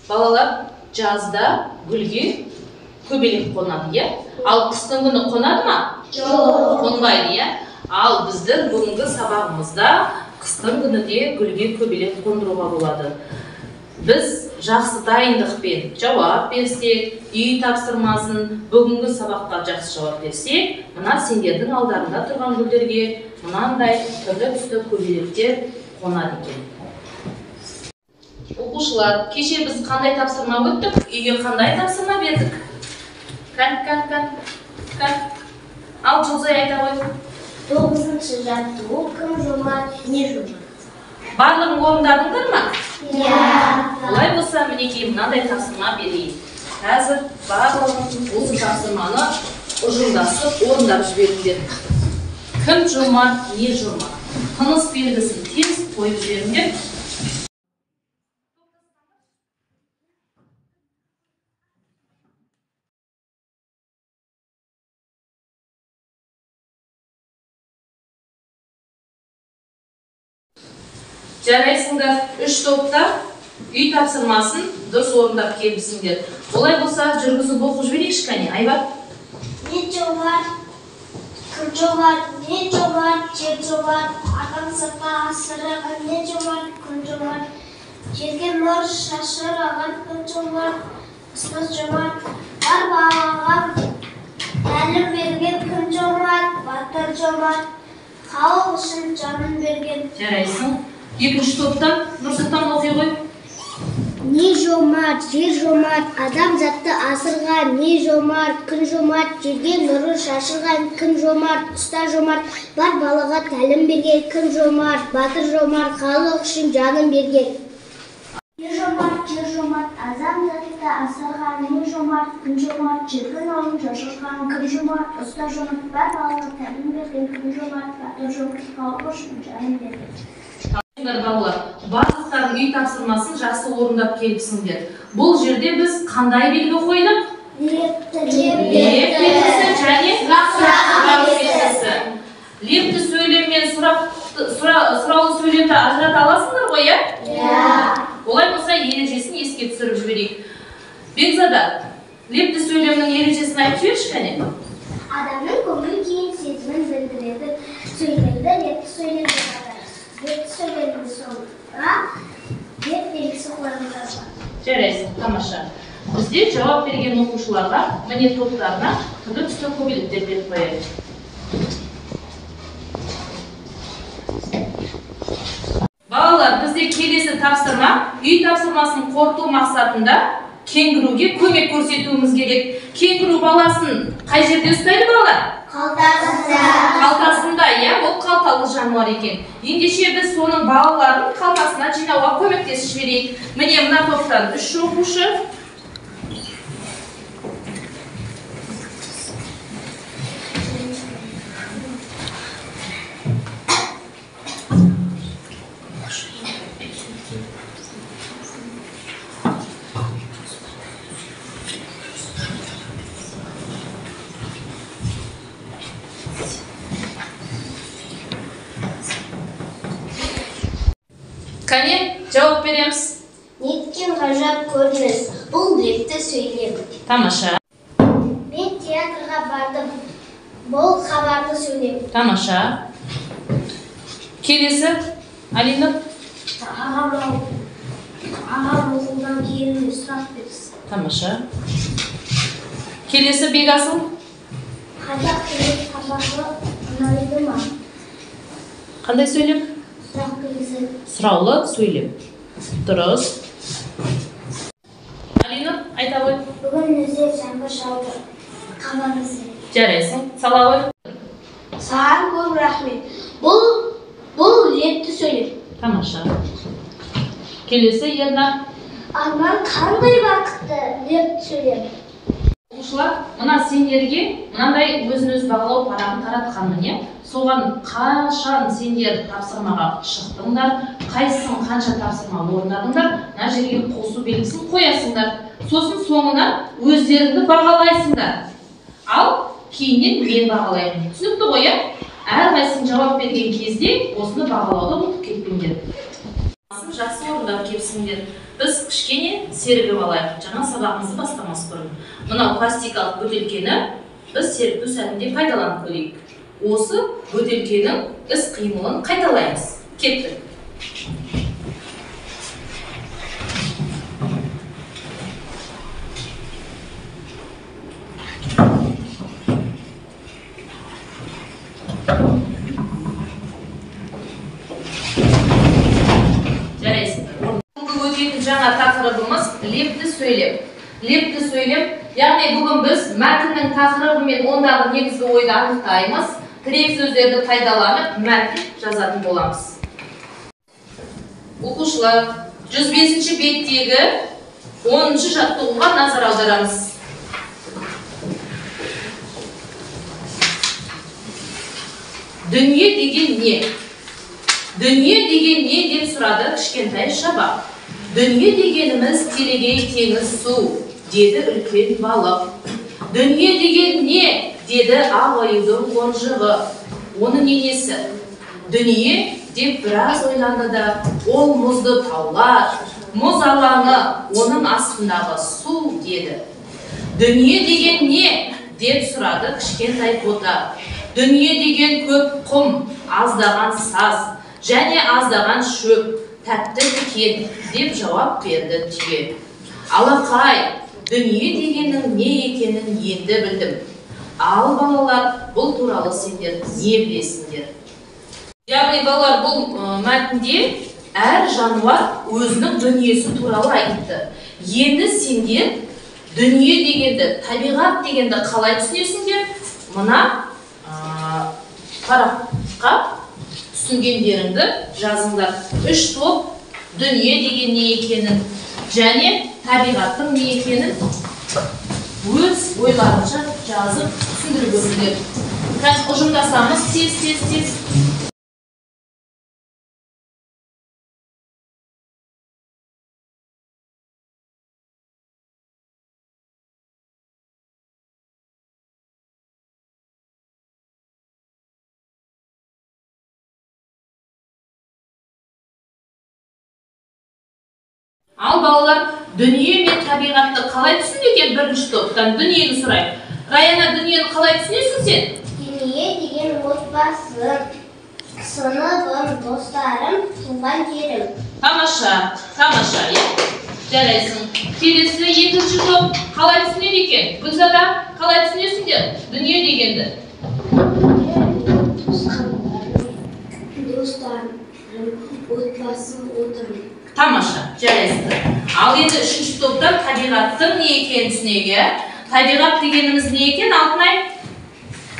Балалар жазда гүлге көбелек қонады, иә? Ал қыстың күні қонады ма? Жоқ. Қонбайды, иә? Ал біздің бүгінгі сабағымызда қыстың күні де гүлге көбелек қондыруға болады. Біз жақсы дайындықпен жауап берсек, үй тапсырмасын бүгінгі сабаққа жақсы жауап берсек, мына сендердің алдарында тұрған гүлдерге мынандай түрлі түсті көбелектер қонады екен. Оқушылар, кеше біз қандай тапсырма өттік? Үйге қандай тапсырма бердік? Кән. Ал Жұлдызай айта ғой. 9-шы жаттығу кім жомарт, не жомарт? Барлығын орындадыңдар ма? Иә. Олай болса, мінекей мынандай тапсырма берейін. Қазір барлығын осы тапсырманы ұжымдасып орындап жіберіңдер. Кім жомарт, не жомарт? Тыныс белгісін тез қойып жіберіңдер. Жарайсыңдар, 3 топта үй тапсырмасын дұрыс орындап келіпсіңдер. Олай болса, жүргізіп оқып жіберейікші кәне, Айбат. Не жомарт, кім жомарт, не жомарт, жер жомарт, адам сыртқа асыраған, не жомарт, кім жомарт, жерге нұр шашыраған, кім жомарт, ұстаз жомарт, бар бағаған, тәлім берген, кім жомарт, батыр жомарт, халық үшін жанын берген. Жарайсың. 2-ші топтан Нұрсұлтан оқи ғой. Не жомарт, жер жомарт, адам затты асырған, не жомарт, күн жомарт, жерге нұры шашырған, кім жомарт, ұста жомарт, бар балаға тәлім берген, кім жомарт, батыр жомарт, халық үшін жанын берген. Не жомарт, жер жомарт, адам затты асырған, не жомарт, күн жомарт, жерге нұрын шашырған, кім жомарт, ұста жомарт, бар балаға тәлім берген, кім жомарт, батыр жомарт, халық үшін жанын берген. Балалар, барлықтардың үй тапсырмасын жақсы орындап келіпсіңдер. Бұл жерде біз қандай белгі қойдық? Леп белгісі және сұрақ белгісі. Лепті сөйлем мен сұраулы сөйлемді ажырата аласыңдар ғой, иә? Иә. Олай болса, ережесін еске түсіріп жіберейік. Бекзада, лепті сөйлемнің ережесін айтып жіберші кәне. Адамның көңіл күйін сезімін білдіреді, сөйлемді лепті сөйлемді Лепті сөйлемді соңға леп белгісі қойылған. Жарайсың, тамаша. Бізде жауап берген оқушыларға міне топтарына түрлі түсті көбелектер беріп қояйық. Балалар, бізде келесі тапсырма, үй тапсырмасын қорыту мақсатында кенгіруге көмек көрсетуіміз керек. Кенгіру баласын қай жерде ұстайды балалар? Қалтасында. Қалтасында, иә, ол қалталы жануар екен. Ендеше біз соның балаларын қалтасына жинауға көмектесіп жіберейік. Міне мына топтан 3 оқушы. Кәне, жауап береміз. Неткен ғажап көрініс, бұл лепті сөйлем. Тамаша. Мен театрға бардым, бұл хабарды сөйлем. Тамаша. Келесі, Алина. Ағам оқудан кейін сұрақ берсін. Тамаша. Келесі, Бегасыл. Қазақ тілі сабағы ұнайды ма? Қандай сөйлем? Сұрақ берсін. Сұраулы сөйлем. Дұрыс. Алина, айта ғой. Бүгін нөсер жаңбыр жауды. Қабағыңызды. Жарайсың, сала ғой. Саған көп рахмет. Бұл лепті сөйлем. Тамаша. Келесі, Ерна. Арман қандай бақытты лепті сөйлем. Оқушылар, мына сендерге мынандай өзін-өз бағалау парағын таратқанмын, иә? Соған қашан сендер тапсырмаға шықтыңдар, қайсың қанша тапсырма орындадыңдар, мына жерге қосу белгісін қоясыңдар. Сосын соңына өздеріңді бағалайсыңдар. Ал кейіннен мен бағалаймын. Түсінікті ғой, иә? Әрқайсың жауап берген кезде осыны бағалауды ұмытып кетпеңдер. Жақсы орындап келіпсіңдер. Біз кішкене сергіп алайық. Жаңа сабағымызды бастамас бұрын. Мынау пластикалық бөтелкені біз серпу сәтінде пайдаланып көрейік. Осы бөтелкенің іс-қимылын қайталаймыз. Кеттік. Жаңа тақырыбымыз лепті сөйлем. Лепті сөйлем, яғни бүгін біз мәтіннің тақырыбы мен ондағы негізгі ойды анықтаймыз. Тірек сөздерді пайдаланып мәтін жазатын боламыз. Оқушылар, 105-ші беттегі 10-ші жаттығуға назар аударамыз. Дүние деген не? Дүние деген не деп сұрады кішкентай шабақ. Дүние дегеніміз телегей теңіз су, деді үлкен балық. Дүние деген не? Деді ақ аюдың қонжығы. Оның несі? Дүние деп біраз ойланды да, ол мұзды таулар, мұз алаңы, оның астындағы су деді. Дүние деген не? Деп сұрады кішкентай бота. Дүние деген көп құм, аздаған саз, және аздаған шөп, тәтті екен, деп жауап берді түйе. Алақай, дүние дегеннің не екенін енді білдім. Ал балалар, бұл туралы сендер не білесіңдер? Яғни балалар, бұл мәтінде әр жануар өзінің дүниесі туралы айтты. Енді сендер дүние дегенді, табиғат дегенді қалай түсінесіңдер? Мына параққа түсінгендеріңді жазыңдар. 3 топ дүние деген не екенін және табиғаттың не екенін өз ойларынша жазып түсіндіріп өтіңдер. Қазір ұжымдасамыз тез. Ал балалар, дүние мен табиғатты қалай түсінді екен бірінші топтан? Дүниені сұрайық. Раяна, дүниені қалай түсінесің сен? Дүние деген отбасым, сыныбым, достарым, туған жерім. Тамаша, иә? Жарайсың. Келесі екінші топ қалай түсінеді екен? Гүлзада, қалай түсінесіңдер дүние дегенді? Достарым, отбасым, отырым. Тамаша, жарайсың. Ал енді үшінші топтан табиғаттың не екенін түсінеге. Табиғат дегеніміз не екен, Алтынай?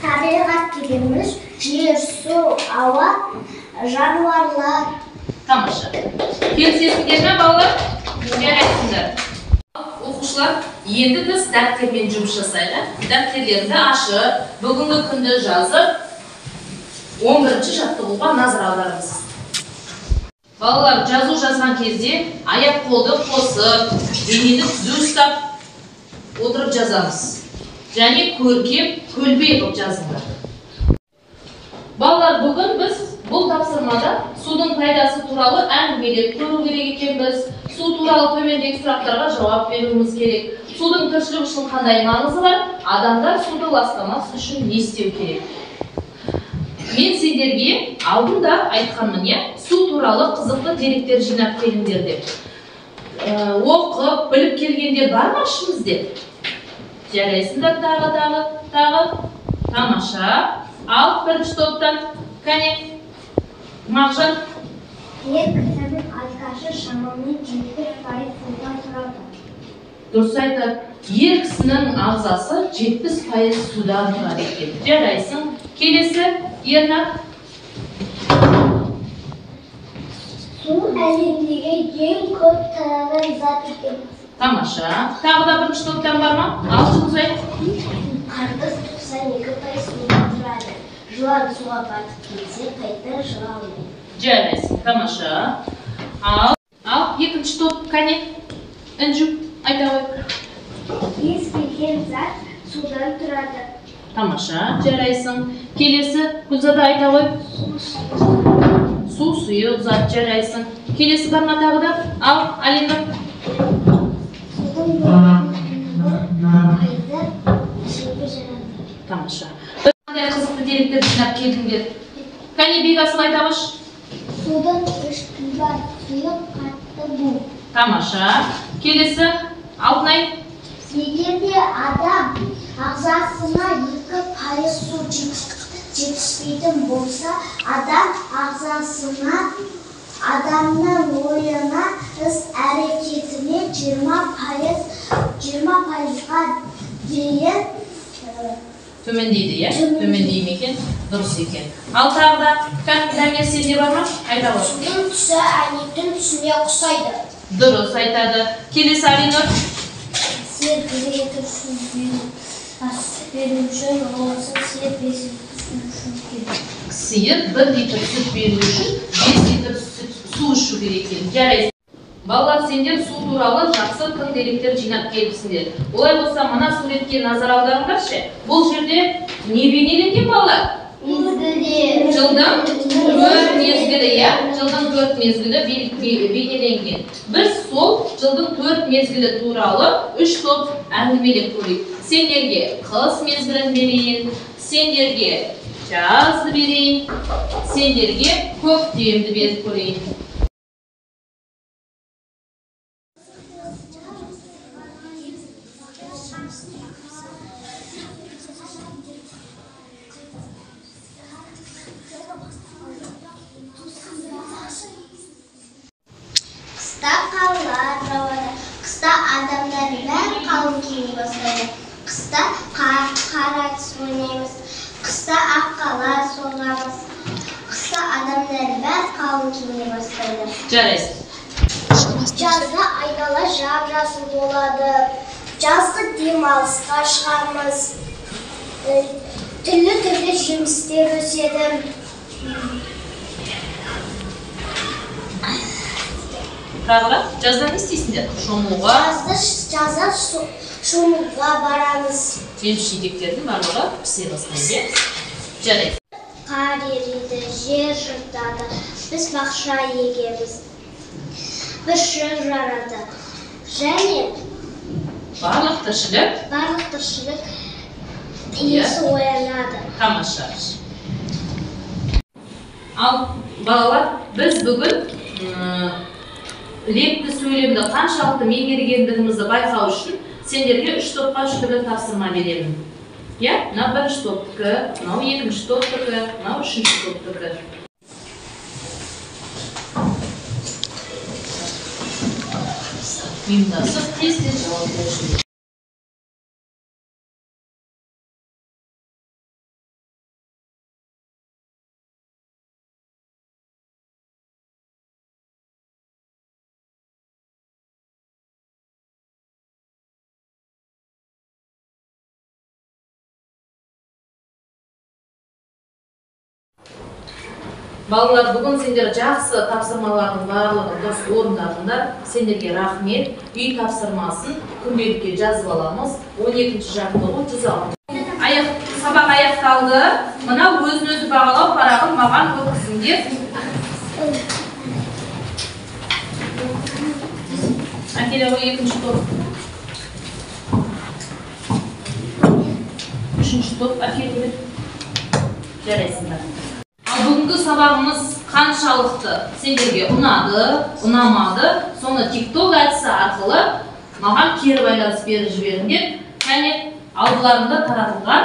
Табиғат дегеніміз жер, су, ауа, жануарлар. Тамаша. Келісесіңдер ме, балалар? Жарайсыңдар. Оқушылар, енді біз дәптермен жұмыс жасайық. Дәптерлерді ашып, бүгінгі күнді жазып, 11-ші жаттығуға назар аударыңыз. Балалар, жазу жазған кезде аяқ қолды қосып, денені түзу ұстап отырып жазамыз. Және көркем, көлбей қылып жазыңдар. Балалар, бүгін біз бұл тапсырмада судың пайдасы туралы әңгімелеп көру керек екенбіз. Су туралы төмендегі сұрақтарға жауап беруіміз керек. Судың тіршілік үшін қандай маңызы бар? Адамдар суды ластамас үшін не істеу керек? Мен сендерге алдында айтқанмын, су туралы қызықты деректер жинап келіңдер деп. Оқып, біліп келгендер бар ма ішімізде? Жарайсыңдар тағы. Тамаша. Ал бірінші топтан, кәне, Мағжан. Ер кісінің алкашы шамамен 70% судан тұрады. Дұрыс айтады. Ер кісінің ағзасы 70% судан тұрады екен. Жарайсың. Келесі, Ернар. Су әлемдегі ең көп тараған зат екен. Тамаша. Тағы да бірінші топтан бар ма? Алтын жылан суға батып кетсе қайта шыға алмайды. Жарайсың, тамаша. Ал екінші топ кәне? Інжу, айта қой. Кез келген зат судан тұрады. Тамаша, жарайсың. Келесі Гүлзада айта қой. Су сұйық зат, жарайсың. Келесі бар ма тағы да? Ал, Алина. Тамаша. Қандай қызықты деректер жинап келдіңдер? Кәне Бегасыл айта қойшы. Судың үш түрі бар, сұйық, қатты, бу. Тамаша. Келесі Алтынай. Егер де адам ағзасына 2% су жетіспейтін болса, адам ағзасына, адамның ойына, іс-әрекетіне 20%-ға дейін Төмендейді, е? Төмендей ме екен? Дұрыс екен. Ал тағы да, Дамир сенде бар ма? Айта қой. Судың түсі әйнектің түсіне ұқсайды. Дұрыс айтады. Келесі Алинұр. Сер бір етіп су беру үшін, оласы сер 5 литр су ішу керек. Сиыр 1 литр сүт беру үшін 5 литр су ішу керек екен. Жарайсың. Балалар, сендер су туралы жақсы тың деректер жинап келіпсіңдер. Олай болса, мына суретке назар аударыңдаршы. Бұл жерде не бейнеленген балалар? Мезгілі. Жылдың 4 мезгілі, иә? Жылдың 4 мезгілі бейнеленген. Біз сол жылдың 4 мезгілі туралы 3 топ әңгімелеп көрейік. Сендерге қыс мезгілін берейін, сендерге жазды берейін, сендерге көктемді беріп көрейін. Қыста қарлар жауады, қыста адамдар бәрі қалың киіне бастайды. Қыста қар айтыс ойнаймыз, қыста аққала соғамыз. Қыста адамдар бәрі қалың киіне бастайды. Жарайсың. Жазда айнала жап-жасыл болады. Жазғы демалысқа шығамыз. Түрлі жемістер өседі. Тағы жазда не істейсіңдер? Шомылуға. Жазда шомылуға барамыз. Жеміс жидектердің барлығы пісе бастайды. Жарайсың. Қар ериді, жер жыртады, біз бақша егеміз. Біз жыр жарады. Және Барлық тіршілік иесі оянады. Тамаша. Ал балалар, біз бүгін лекті сөйлемді қаншалықты меңгергендігімізді байқау үшін сендерге 3 топқа 3 түрлі тапсырма беремін. Иә, мынау бірінші топтікі, мынау екінші топтікі, мынау үшінші топтікі. Ұйымдасып тез-тез жауап беруші. Балалар, бүгін сендер жақсы тапсырмалардың барлығын дұрыс орындадыңдар. Сендерге рахмет. Үй тапсырмасын күнделікке жазып аламыз. 12-ші жаттығу 106. Сабақ аяқталды. Мына өзін-өзі бағалау парағын маған өткізіңдер. Әкеле ғой 2-ші топ. 3-ші топ әкеле. Жарайсыңдар. Бүгінгі сабағымыз қаншалықты сендерге ұнады, ұнамады, соны TikTok әдісі арқылы маған кері байланыс беріп жіберіңдер. Және алдыларында таратылған